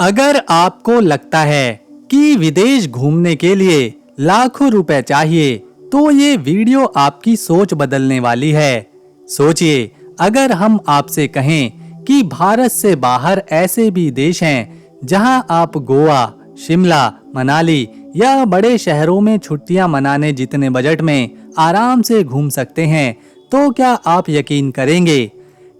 अगर आपको लगता है कि विदेश घूमने के लिए लाखों रुपए चाहिए, तो ये वीडियो आपकी सोच बदलने वाली है। सोचिए, अगर हम आपसे कहें कि भारत से बाहर ऐसे भी देश हैं जहां आप गोवा, शिमला, मनाली या बड़े शहरों में छुट्टियां मनाने जितने बजट में आराम से घूम सकते हैं, तो क्या आप यकीन करेंगे?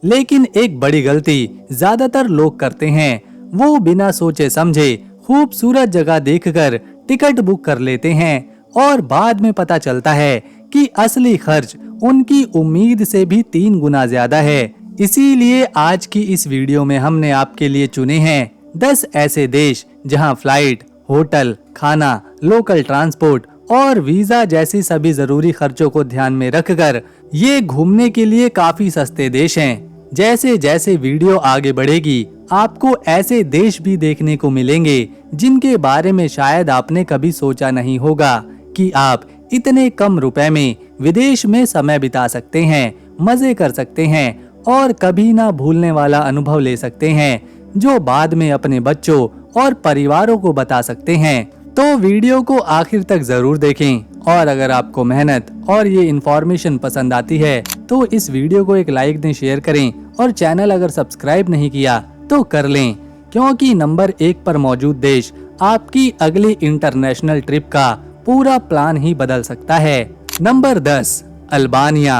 लेकिन एक बड़ी गलती ज्यादातर लोग करते हैं, वो बिना सोचे समझे खूबसूरत जगह देखकर टिकट बुक कर लेते हैं और बाद में पता चलता है कि असली खर्च उनकी उम्मीद से भी 3 गुना ज्यादा है। इसीलिए आज की इस वीडियो में हमने आपके लिए चुने हैं 10 ऐसे देश जहां फ्लाइट, होटल, खाना, लोकल ट्रांसपोर्ट और वीजा जैसी सभी जरूरी खर्चों को ध्यान में रखकर ये घूमने के लिए काफी सस्ते देश हैं। जैसे जैसे वीडियो आगे बढ़ेगी, आपको ऐसे देश भी देखने को मिलेंगे जिनके बारे में शायद आपने कभी सोचा नहीं होगा कि आप इतने कम रुपए में विदेश में समय बिता सकते हैं, मजे कर सकते हैं और कभी ना भूलने वाला अनुभव ले सकते हैं, जो बाद में अपने बच्चों और परिवारों को बता सकते हैं। तो वीडियो को आखिर तक जरूर देखें और अगर आपको मेहनत और ये इन्फॉर्मेशन पसंद आती है तो इस वीडियो को एक लाइक दें, शेयर करें और चैनल अगर सब्सक्राइब नहीं किया तो कर लें, क्योंकि नंबर 1 पर मौजूद देश आपकी अगली इंटरनेशनल ट्रिप का पूरा प्लान ही बदल सकता है। Number 10, Albania.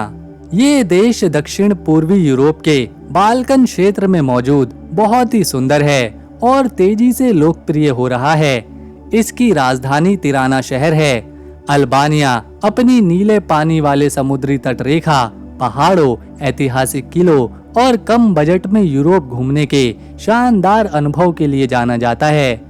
ये देश दक्षिण पूर्वी यूरोप के बाल्कन क्षेत्र में मौजूद बहुत ही सुंदर है और तेजी से लोकप्रिय हो रहा है। इसकी राजधानी तिराना शहर है। अल्बानिया अपनी नीले पानी वाले समुद्री तट रेखा, पहाड़ों, ऐतिहासिक किलों और कम बजट में यूरोप घूमने के शानदार अनुभव के लिए जाना जाता है।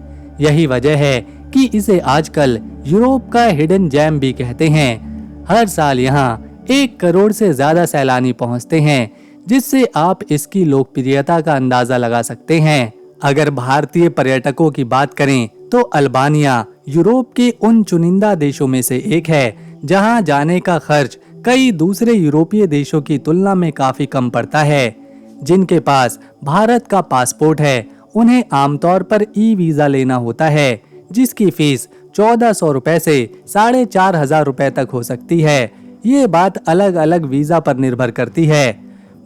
यही वजह है कि इसे आजकल यूरोप का हिडन जेम भी कहते हैं। हर साल यहाँ 1 करोड़ से ज्यादा सैलानी पहुँचते हैं, जिससे आप इसकी लोकप्रियता का अंदाजा लगा सकते हैं। अगर भारतीय पर्यटकों की बात करें तो अल्बानिया यूरोप के उन चुनिंदा देशों में से एक है जहां जाने का खर्च कई दूसरे यूरोपीय देशों की तुलना में काफी कम पड़ता है। जिनके पास भारत का पासपोर्ट है, उन्हें आमतौर पर ई वीजा लेना होता है, जिसकी फीस 1400 रुपए से 4500 रुपए तक हो सकती है। ये बात अलग अलग वीजा पर निर्भर करती है।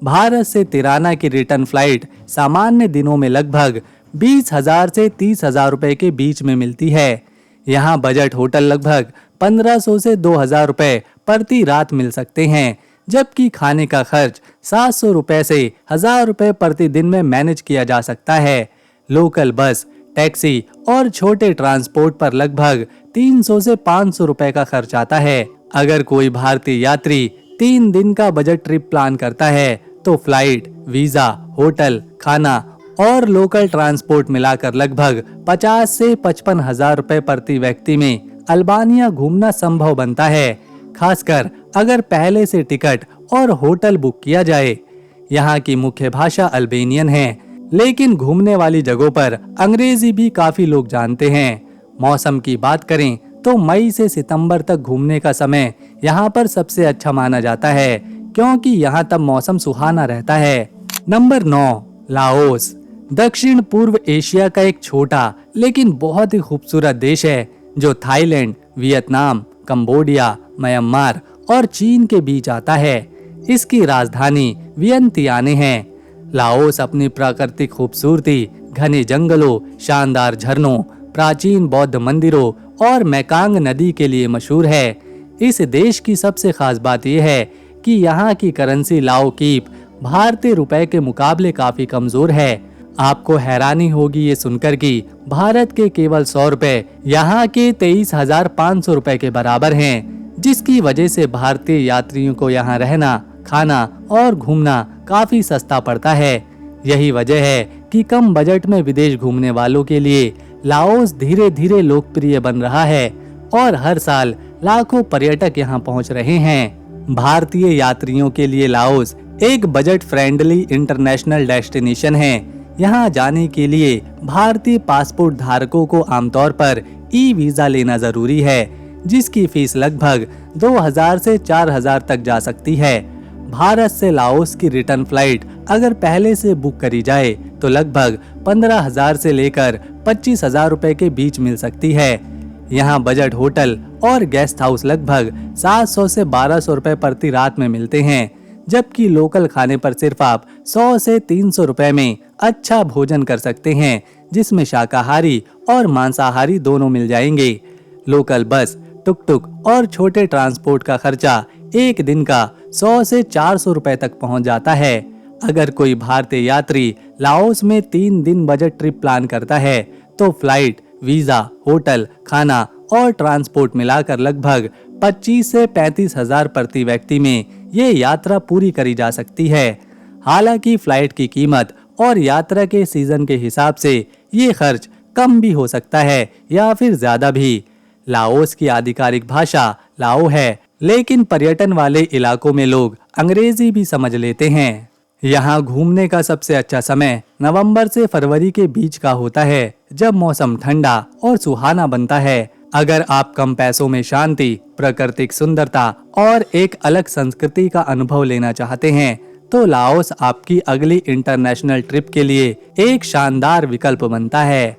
भारत से तिराना की रिटर्न फ्लाइट सामान्य दिनों में लगभग 20,000 से 30,000 रुपए के बीच में मिलती है। यहाँ बजट होटल लगभग 1500 से 2000 रुपए प्रति रात मिल सकते हैं, जबकि खाने का खर्च 700 रुपए से 1000 रुपए प्रति दिन में मैनेज किया जा सकता है। लोकल बस, टैक्सी और छोटे ट्रांसपोर्ट पर लगभग 300 से 500 रुपए का खर्च आता है। अगर कोई भारतीय यात्री 3 दिन का बजट ट्रिप प्लान करता है तो फ्लाइट, वीजा, होटल, खाना और लोकल ट्रांसपोर्ट मिलाकर लगभग 50 से 55,000 रुपए प्रति व्यक्ति में अल्बानिया घूमना संभव बनता है, खासकर अगर पहले से टिकट और होटल बुक किया जाए। यहाँ की मुख्य भाषा अल्बेनियन है, लेकिन घूमने वाली जगहों पर अंग्रेजी भी काफी लोग जानते हैं। मौसम की बात करें तो मई से सितंबर तक घूमने का समय यहाँ पर सबसे अच्छा माना जाता है, क्योंकि यहाँ तब मौसम सुहाना रहता है। Number 9, Laos. दक्षिण पूर्व एशिया का एक छोटा लेकिन बहुत ही खूबसूरत देश है, जो थाईलैंड, वियतनाम, कंबोडिया, म्यांमार और चीन के बीच आता है। इसकी राजधानी वियंतियाने है। लाओस अपनी प्राकृतिक खूबसूरती, घने जंगलों, शानदार झरनों, प्राचीन बौद्ध मंदिरों और मैकांग नदी के लिए मशहूर है। इस देश की सबसे खास बात यह है कि यहाँ की करेंसी लाओ कीप भारतीय रुपए के मुकाबले काफी कमजोर है। आपको हैरानी होगी ये सुनकर कि भारत के केवल 100 रुपए यहाँ के 23,500 रुपए के बराबर हैं, जिसकी वजह से भारतीय यात्रियों को यहाँ रहना, खाना और घूमना काफी सस्ता पड़ता है। यही वजह है कि कम बजट में विदेश घूमने वालों के लिए लाओस धीरे धीरे लोकप्रिय बन रहा है और हर साल लाखों पर्यटक यहाँ पहुँच रहे हैं। भारतीय यात्रियों के लिए लाओस एक बजट फ्रेंडली इंटरनेशनल डेस्टिनेशन है। यहाँ जाने के लिए भारतीय पासपोर्ट धारकों को आमतौर पर ई वीजा लेना जरूरी है, जिसकी फीस लगभग 2000 से 4000 तक जा सकती है। भारत से लाओस की रिटर्न फ्लाइट अगर पहले से बुक करी जाए तो लगभग 15,000 से लेकर 25,000 रुपए के बीच मिल सकती है। यहाँ बजट होटल और गेस्ट हाउस लगभग 700 से 1200 रुपए प्रति रात में मिलते हैं, जबकि लोकल खाने पर सिर्फ आप 100 से 300 रुपए में अच्छा भोजन कर सकते हैं, जिसमें शाकाहारी और मांसाहारी दोनों मिल जाएंगे। लोकल बस, टुक टुक और छोटे ट्रांसपोर्ट का खर्चा एक दिन का 100 से 400 रुपए तक पहुंच जाता है। अगर कोई भारतीय यात्री लाओस में 3 दिन बजट ट्रिप प्लान करता है तो फ्लाइट, वीजा, होटल, खाना और ट्रांसपोर्ट मिलाकर लगभग 25 से 35,000 प्रति व्यक्ति में ये यात्रा पूरी करी जा सकती है। हालांकि फ्लाइट की कीमत और यात्रा के सीजन के हिसाब से ये खर्च कम भी हो सकता है या फिर ज्यादा भी। लाओस की आधिकारिक भाषा लाओ है, लेकिन पर्यटन वाले इलाकों में लोग अंग्रेजी भी समझ लेते हैं। यहाँ घूमने का सबसे अच्छा समय नवंबर से फरवरी के बीच का होता है, जब मौसम ठंडा और सुहाना बनता है। अगर आप कम पैसों में शांति, प्राकृतिक सुंदरता और एक अलग संस्कृति का अनुभव लेना चाहते हैं तो लाओस आपकी अगली इंटरनेशनल ट्रिप के लिए एक शानदार विकल्प बनता है।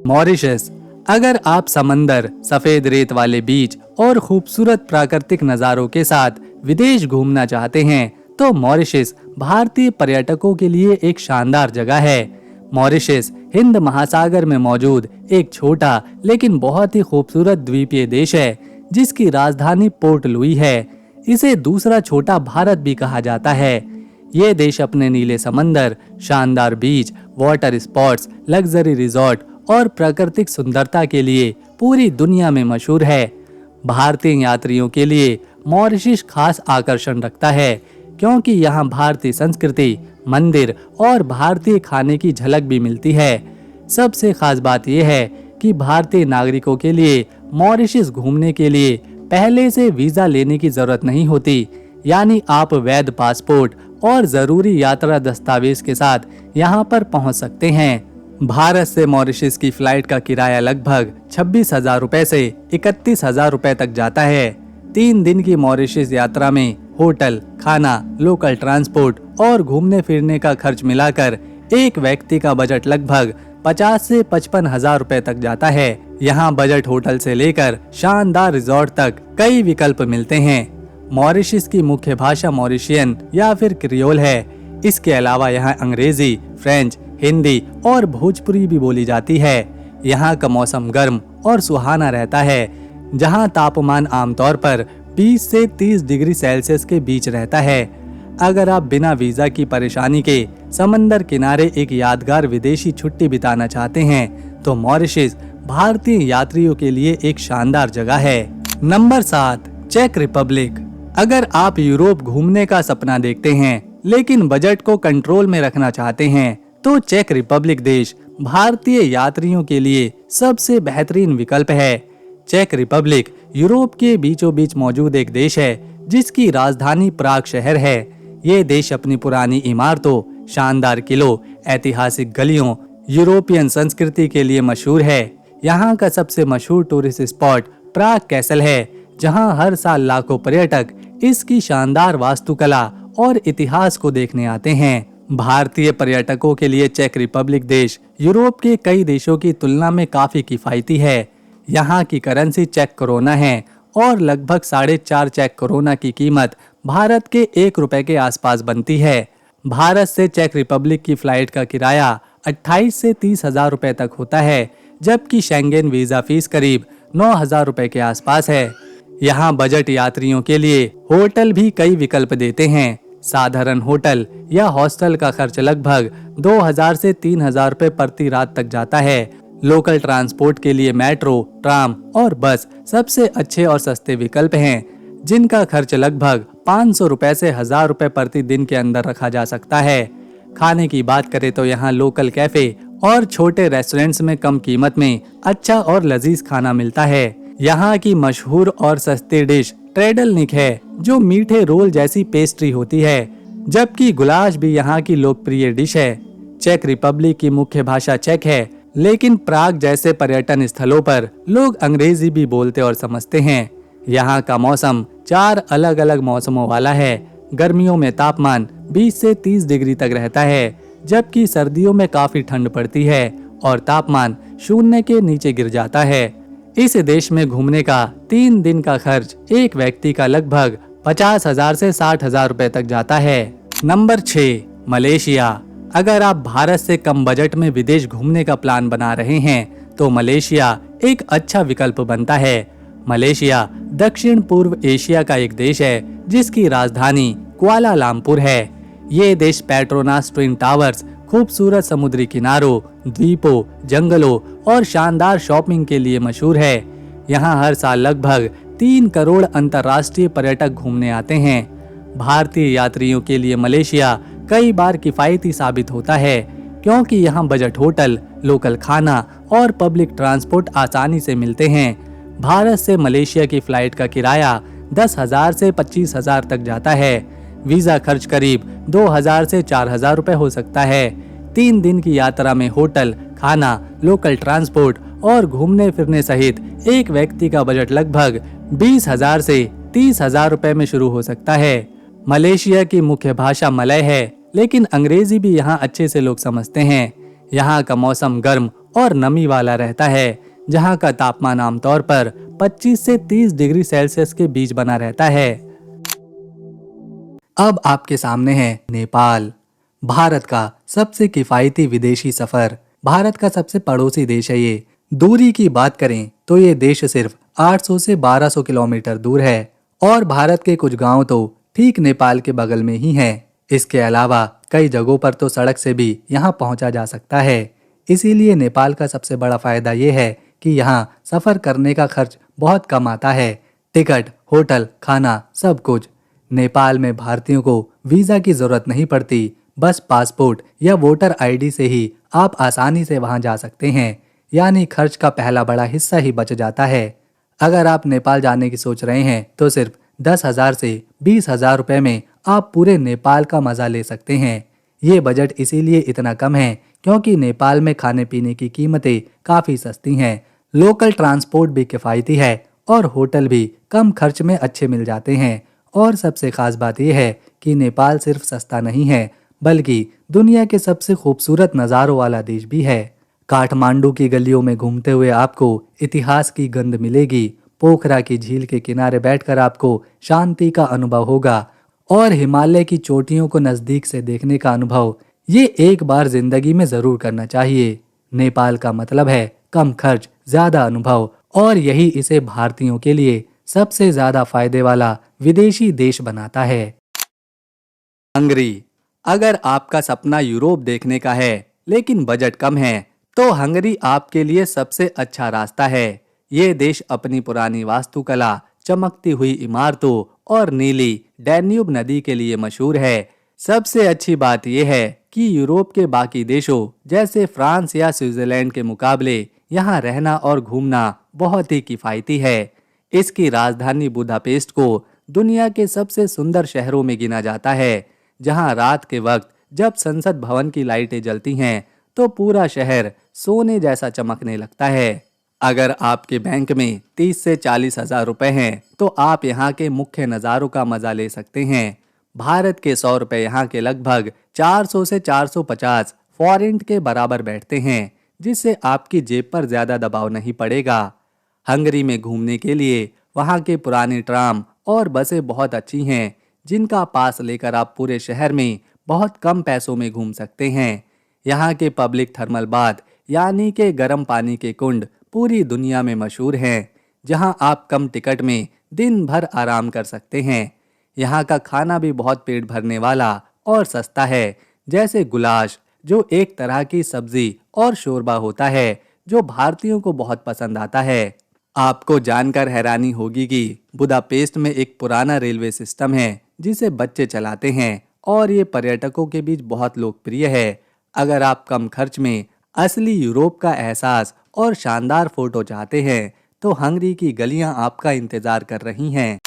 मॉरिशस। अगर आप समंदर, सफेद रेत वाले बीच और खूबसूरत प्राकृतिक नज़ारों के साथ विदेश घूमना चाहते हैं तो मॉरिशस भारतीय पर्यटकों के लिए एक शानदार जगह है। मॉरिशस हिंद महासागर में मौजूद एक छोटा लेकिन बहुत ही खूबसूरत द्वीपीय देश है, जिसकी राजधानी पोर्ट लुई है। इसे दूसरा छोटा भारत भी कहा जाता है। ये देश अपने नीले समंदर, शानदार बीच, वाटर स्पॉट्स, लग्जरी रिजॉर्ट और प्राकृतिक सुंदरता के लिए पूरी दुनिया में मशहूर है। भारतीय यात्रियों के लिए मॉरिशस खास आकर्षण रखता है, क्योंकि यहाँ भारतीय संस्कृति, मंदिर और भारतीय खाने की झलक भी मिलती है। सबसे खास बात यह है कि भारतीय नागरिकों के लिए मॉरिशस घूमने के लिए पहले से वीजा लेने की जरूरत नहीं होती, यानी आप वैध पासपोर्ट और जरूरी यात्रा दस्तावेज के साथ यहाँ पर पहुँच सकते हैं। भारत से मॉरिशस की फ्लाइट का किराया लगभग 26,000 रुपए से 31,000 रुपए तक जाता है। 3 दिन की मॉरिशस यात्रा में होटल, खाना, लोकल ट्रांसपोर्ट और घूमने फिरने का खर्च मिलाकर एक व्यक्ति का बजट लगभग 50 से 55,000 रुपए तक जाता है। यहाँ बजट होटल से लेकर शानदार रिजॉर्ट तक कई विकल्प मिलते हैं। मॉरिशस की मुख्य भाषा मॉरिशियन या फिर क्रियोल है। इसके अलावा यहाँ अंग्रेजी, फ्रेंच, हिंदी और भोजपुरी भी बोली जाती है। यहाँ का मौसम गर्म और सुहाना रहता है, जहाँ तापमान आमतौर पर 20 से 30 डिग्री सेल्सियस के बीच रहता है। अगर आप बिना वीजा की परेशानी के समंदर किनारे एक यादगार विदेशी छुट्टी बिताना चाहते हैं तो मॉरिशस भारतीय यात्रियों के लिए एक शानदार जगह है। नंबर 7, चेक रिपब्लिक। अगर आप यूरोप घूमने का सपना देखते हैं लेकिन बजट को कंट्रोल में रखना चाहते हैं तो चेक रिपब्लिक देश भारतीय यात्रियों के लिए सबसे बेहतरीन विकल्प है। चेक रिपब्लिक यूरोप के बीचों बीच मौजूद एक देश है, जिसकी राजधानी प्राग शहर है। ये देश अपनी पुरानी इमारतों, शानदार किलों, ऐतिहासिक गलियों, यूरोपियन संस्कृति के लिए मशहूर है। यहाँ का सबसे मशहूर टूरिस्ट स्पॉट प्राग कैसल है, जहाँ हर साल लाखों पर्यटक इसकी शानदार वास्तुकला और इतिहास को देखने आते हैं। भारतीय पर्यटकों के लिए चेक रिपब्लिक देश यूरोप के कई देशों की तुलना में काफी किफायती है। यहाँ की करेंसी चेक करोना है और लगभग 4.5 चेक करोना की कीमत भारत के 1 रुपए के आसपास बनती है। भारत से चेक रिपब्लिक की फ्लाइट का किराया 28 से 30,000 रुपए तक होता है, जबकि शेंगेन वीजा फीस करीब 9,000 रुपए के आसपास है। यहाँ बजट यात्रियों के लिए होटल भी कई विकल्प देते हैं। साधारण होटल या हॉस्टल का खर्च लगभग 2,000 से 3,000 रुपए प्रति रात तक जाता है। लोकल ट्रांसपोर्ट के लिए मेट्रो, ट्राम और बस सबसे अच्छे और सस्ते विकल्प हैं, जिनका खर्च लगभग 500 रुपए से 1,000 रुपए प्रति दिन के अंदर रखा जा सकता है। खाने की बात करें तो यहाँ लोकल कैफे और छोटे रेस्टोरेंट्स में कम कीमत में अच्छा और लजीज खाना मिलता है। यहाँ की मशहूर और सस्ती डिश ट्रेडलनिक है, जो मीठे रोल जैसी पेस्ट्री होती है, जबकि गुलाश भी यहाँ की लोकप्रिय डिश है। चेक रिपब्लिक की मुख्य भाषा चेक है, लेकिन प्राग जैसे पर्यटन स्थलों पर लोग अंग्रेजी भी बोलते और समझते हैं। यहाँ का मौसम 4 अलग अलग मौसमों वाला है। गर्मियों में तापमान 20 से 30 डिग्री तक रहता है, जबकि सर्दियों में काफी ठंड पड़ती है और तापमान शून्य के नीचे गिर जाता है। इस देश में घूमने का 3 दिन का खर्च एक व्यक्ति का लगभग 50,000 से 60,000 रुपए तक जाता है। Number 6, Malaysia. अगर आप भारत से कम बजट में विदेश घूमने का प्लान बना रहे हैं तो मलेशिया एक अच्छा विकल्प बनता है। मलेशिया दक्षिण पूर्व एशिया का एक देश है जिसकी राजधानी कुआलालंपुर है। ये देश पेट्रोनास ट्विन टावर्स, खूबसूरत समुद्री किनारों, द्वीपों, जंगलों और शानदार शॉपिंग के लिए मशहूर है। यहाँ हर साल लगभग 3 करोड़ अंतर्राष्ट्रीय पर्यटक घूमने आते हैं। भारतीय यात्रियों के लिए मलेशिया कई बार किफायती साबित होता है क्योंकि यहाँ बजट होटल, लोकल खाना और पब्लिक ट्रांसपोर्ट आसानी से मिलते हैं। भारत से मलेशिया की फ्लाइट का किराया 10,000 से 25,000 तक जाता है। वीजा खर्च करीब 2,000 से 4,000 रुपए हो सकता है। 3 दिन की यात्रा में होटल, खाना, लोकल ट्रांसपोर्ट और घूमने फिरने सहित एक व्यक्ति का बजट लगभग 20,000 से 30,000 रुपए में शुरू हो सकता है। मलेशिया की मुख्य भाषा मलय है, लेकिन अंग्रेजी भी यहाँ अच्छे से लोग समझते हैं। यहाँ का मौसम गर्म और नमी वाला रहता है, जहाँ का तापमान आमतौर पर 25 से 30 डिग्री सेल्सियस के बीच बना रहता है। अब आपके सामने है नेपाल, भारत का सबसे किफायती विदेशी सफर। भारत का सबसे पड़ोसी देश है ये। दूरी की बात करें तो ये देश सिर्फ 800 से 1200 किलोमीटर दूर है और भारत के कुछ गांव तो ठीक नेपाल के बगल में ही हैं। इसके अलावा कई जगहों पर तो सड़क से भी यहाँ पहुँचा जा सकता है। इसीलिए नेपाल का सबसे बड़ा फायदा ये है कि यहाँ सफर करने का खर्च बहुत कम आता है। टिकट, होटल, खाना, सब कुछ। नेपाल में भारतीयों को वीजा की जरूरत नहीं पड़ती, बस पासपोर्ट या वोटर आईडी से ही आप आसानी से वहां जा सकते हैं। यानी खर्च का पहला बड़ा हिस्सा ही बच जाता है। अगर आप नेपाल जाने की सोच रहे हैं तो सिर्फ 10,000 से 20,000 रुपए में आप पूरे नेपाल का मजा ले सकते हैं। ये बजट इसीलिए इतना कम है क्योंकि नेपाल में खाने पीने की कीमतें काफी सस्ती हैं, लोकल ट्रांसपोर्ट भी किफायती है और होटल भी कम खर्च में अच्छे मिल जाते हैं। और सबसे खास बात यह है कि नेपाल सिर्फ सस्ता नहीं है बल्कि दुनिया के सबसे खूबसूरत नज़ारों वाला देश भी है। काठमांडू की गलियों में घूमते हुए आपको इतिहास की गंध मिलेगी। पोखरा की झील के किनारे बैठकर आपको शांति का अनुभव होगा और हिमालय की चोटियों को नजदीक से देखने का अनुभव ये एक बार जिंदगी में जरूर करना चाहिए। नेपाल का मतलब है कम खर्च, ज्यादा अनुभव और यही इसे भारतीयों के लिए सबसे ज्यादा फायदे वाला विदेशी देश बनाता है। हंगरी। अगर आपका सपना यूरोप देखने का है लेकिन बजट कम है तो हंगरी आपके लिए सबसे अच्छा रास्ता है। ये देश अपनी पुरानी वास्तुकला, चमकती हुई इमारतों और नीली डैन्यूब नदी के लिए मशहूर है। सबसे अच्छी बात यह है कि यूरोप के बाकी देशों जैसे फ्रांस या स्विट्जरलैंड के मुकाबले यहाँ रहना और घूमना बहुत ही किफायती है। इसकी राजधानी बुदापेस्ट को दुनिया के सबसे सुंदर शहरों में गिना जाता है, जहां रात के वक्त जब संसद भवन की लाइटें जलती हैं तो पूरा शहर सोने जैसा चमकने लगता है। अगर आपके बैंक में 30 से 40,000 रुपए हैं तो आप यहाँ के मुख्य नज़ारों का मजा ले सकते हैं। भारत के 100 रुपए यहाँ के लगभग 400 से 450 फॉरेंट के बराबर बैठते हैं, जिससे आपकी जेब पर ज्यादा दबाव नहीं पड़ेगा। हंगरी में घूमने के लिए वहाँ के पुराने ट्राम और बसें बहुत अच्छी हैं, जिनका पास लेकर आप पूरे शहर में बहुत कम पैसों में घूम सकते हैं। यहाँ के पब्लिक थर्मल बाथ यानी के गर्म पानी के कुंड पूरी दुनिया में मशहूर हैं, जहाँ आप कम टिकट में दिन भर आराम कर सकते हैं। यहाँ का खाना भी बहुत पेट भरने वाला और सस्ता है, जैसे गुलाश जो एक तरह की सब्जी और शोरबा होता है जो भारतीयों को बहुत पसंद आता है। आपको जानकर हैरानी होगी कि बुदापेस्ट में एक पुराना रेलवे सिस्टम है जिसे बच्चे चलाते हैं और ये पर्यटकों के बीच बहुत लोकप्रिय है। अगर आप कम खर्च में असली यूरोप का एहसास और शानदार फोटो चाहते हैं तो हंगरी की गलियां आपका इंतजार कर रही हैं।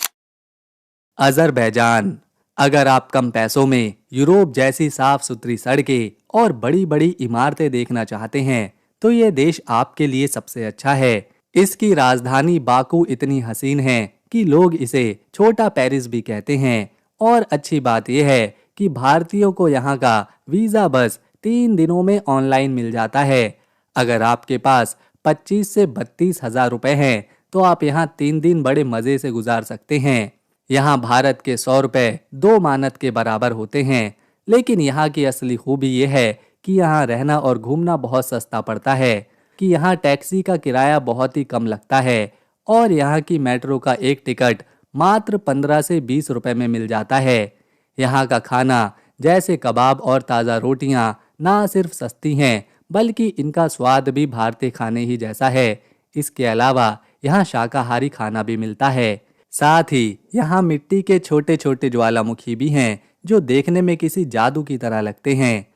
अजरबैजान। अगर आप कम पैसों में यूरोप जैसी साफ सुथरी सड़कें और बड़ी बड़ी इमारतें देखना चाहते हैं तो ये देश आपके लिए सबसे अच्छा है। इसकी राजधानी बाकू इतनी हसीन है कि लोग इसे छोटा पेरिस भी कहते हैं। और अच्छी बात यह है कि भारतीयों को यहाँ का वीजा बस 3 दिनों में ऑनलाइन मिल जाता है। अगर आपके पास 25 से 32 हजार रुपए हैं तो आप यहाँ 3 दिन बड़े मजे से गुजार सकते हैं। यहाँ भारत के 100 रुपए 2 मानद के बराबर होते हैं। लेकिन यहाँ की असली खूबी यह है कि यहाँ रहना और घूमना बहुत सस्ता पड़ता है, कि यहाँ टैक्सी का किराया बहुत ही कम लगता है और यहाँ की मेट्रो का एक टिकट मात्र 15 से 20 रुपए में मिल जाता है। यहाँ का खाना जैसे कबाब और ताज़ा रोटियाँ ना सिर्फ सस्ती हैं बल्कि इनका स्वाद भी भारतीय खाने ही जैसा है। इसके अलावा यहाँ शाकाहारी खाना भी मिलता है। साथ ही यहाँ मिट्टी के छोटे छोटे ज्वालामुखी भी हैं जो देखने में किसी जादू की तरह लगते हैं।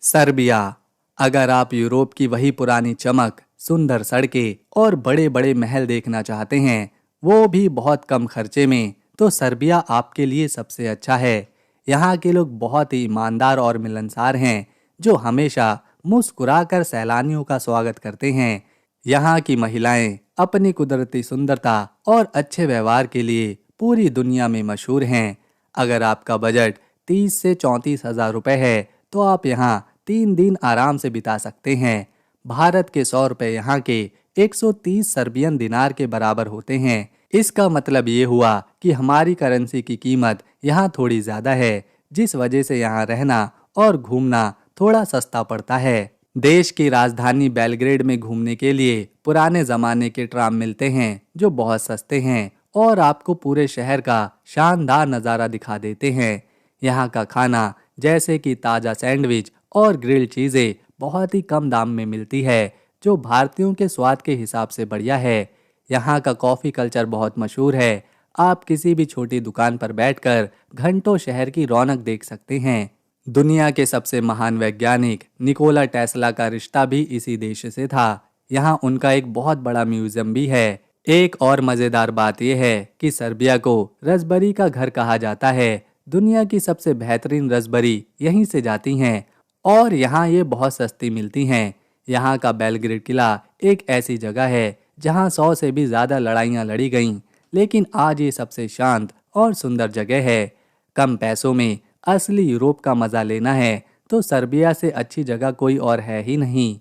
सर्बिया। अगर आप यूरोप की वही पुरानी चमक, सुंदर सड़कें और बड़े बड़े महल देखना चाहते हैं, वो भी बहुत कम खर्चे में, तो सर्बिया आपके लिए सबसे अच्छा है। यहाँ के लोग बहुत ही ईमानदार और मिलनसार हैं जो हमेशा मुस्कुराकर सैलानियों का स्वागत करते हैं। यहाँ की महिलाएं अपनी कुदरती सुंदरता और अच्छे व्यवहार के लिए पूरी दुनिया में मशहूर हैं। अगर आपका बजट 30 से 34 हजार रुपए है तो आप यहाँ 3 दिन आराम से बिता सकते हैं। भारत के 100 रुपए यहाँ के 130 सर्बियन दिनार के बराबर होते हैं। इसका मतलब ये हुआ कि हमारी करेंसी की कीमत यहाँ थोड़ी ज़्यादा है, जिस वजह से यहाँ रहना और घूमना थोड़ा सस्ता पड़ता है। देश की राजधानी बेलग्रेड में घूमने के लिए पुराने ज़माने के ट्राम मिलते हैं जो बहुत सस्ते हैं और आपको पूरे शहर का शानदार नज़ारा दिखा देते हैं। यहाँ का खाना जैसे कि ताज़ा सैंडविच और ग्रिल्ड चीज़ें बहुत ही कम दाम में मिलती है जो भारतीयों के स्वाद के हिसाब से बढ़िया है। यहाँ का कॉफ़ी कल्चर बहुत मशहूर है। आप किसी भी छोटी दुकान पर बैठकर घंटों शहर की रौनक देख सकते हैं। दुनिया के सबसे महान वैज्ञानिक निकोला टेस्ला का रिश्ता भी इसी देश से था। यहाँ उनका एक बहुत बड़ा म्यूजियम भी है। एक और मज़ेदार बात यह है कि सर्बिया को रसबरी का घर कहा जाता है। दुनिया की सबसे बेहतरीन रसबरी यहीं से जाती हैं और यहाँ ये बहुत सस्ती मिलती हैं। यहाँ का बेलग्रेड किला एक ऐसी जगह है जहाँ 100 से भी ज़्यादा लड़ाइयाँ लड़ी गईं, लेकिन आज ये सबसे शांत और सुंदर जगह है। कम पैसों में असली यूरोप का मज़ा लेना है तो सर्बिया से अच्छी जगह कोई और है ही नहीं।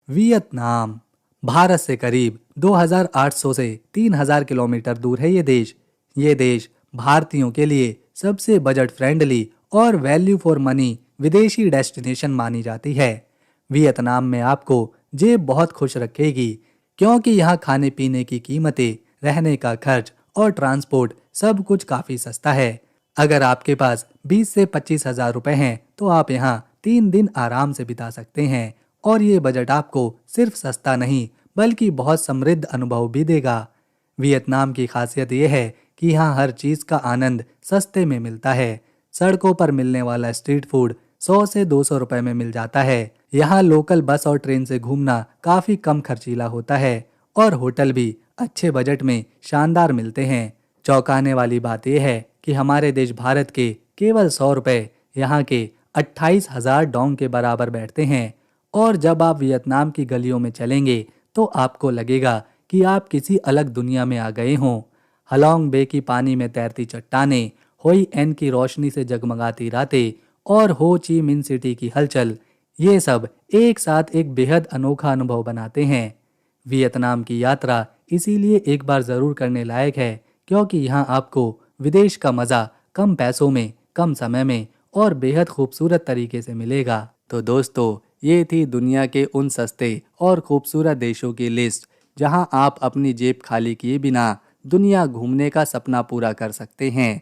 वियतनाम। भारत से करीब 2800 से 3000 किलोमीटर दूर है ये देश भारतीयों के लिए सबसे बजट फ्रेंडली और वैल्यू फॉर मनी विदेशी डेस्टिनेशन मानी जाती है। वियतनाम में आपको जेब बहुत खुश रखेगी क्योंकि यहाँ खाने पीने की कीमतें, रहने का खर्च और ट्रांसपोर्ट सब कुछ काफ़ी सस्ता है। अगर आपके पास 20 से 25 हजार रुपए हैं तो आप यहाँ 3 दिन आराम से बिता सकते हैं और ये बजट आपको सिर्फ सस्ता नहीं बल्कि बहुत समृद्ध अनुभव भी देगा। वियतनाम की खासियत यह है कि यहाँ हर चीज़ का आनंद सस्ते में मिलता है। सड़कों पर मिलने वाला स्ट्रीट फूड 100 से 200 रुपए में मिल जाता है। यहाँ लोकल बस और ट्रेन से घूमना काफ़ी कम खर्चीला होता है और होटल भी अच्छे बजट में शानदार मिलते हैं। चौंकाने वाली बात यह है कि हमारे देश भारत के केवल 100 रुपए यहाँ के 28 हजार डोंग के बराबर बैठते हैं और जब आप वियतनाम की गलियों में चलेंगे तो आपको लगेगा कि आप किसी अलग दुनिया में आ गए हों। हलोंग बे की पानी में तैरती चट्टानें, होई एन की रोशनी से जगमगाती रातें और हो ची मिन सिटी की हलचल, ये सब एक साथ एक बेहद अनोखा अनुभव बनाते हैं। वियतनाम की यात्रा इसीलिए एक बार ज़रूर करने लायक है क्योंकि यहाँ आपको विदेश का मज़ा कम पैसों में, कम समय में और बेहद खूबसूरत तरीके से मिलेगा। तो दोस्तों, ये थी दुनिया के उन सस्ते और खूबसूरत देशों की लिस्ट जहां आप अपनी जेब खाली किए बिना दुनिया घूमने का सपना पूरा कर सकते हैं।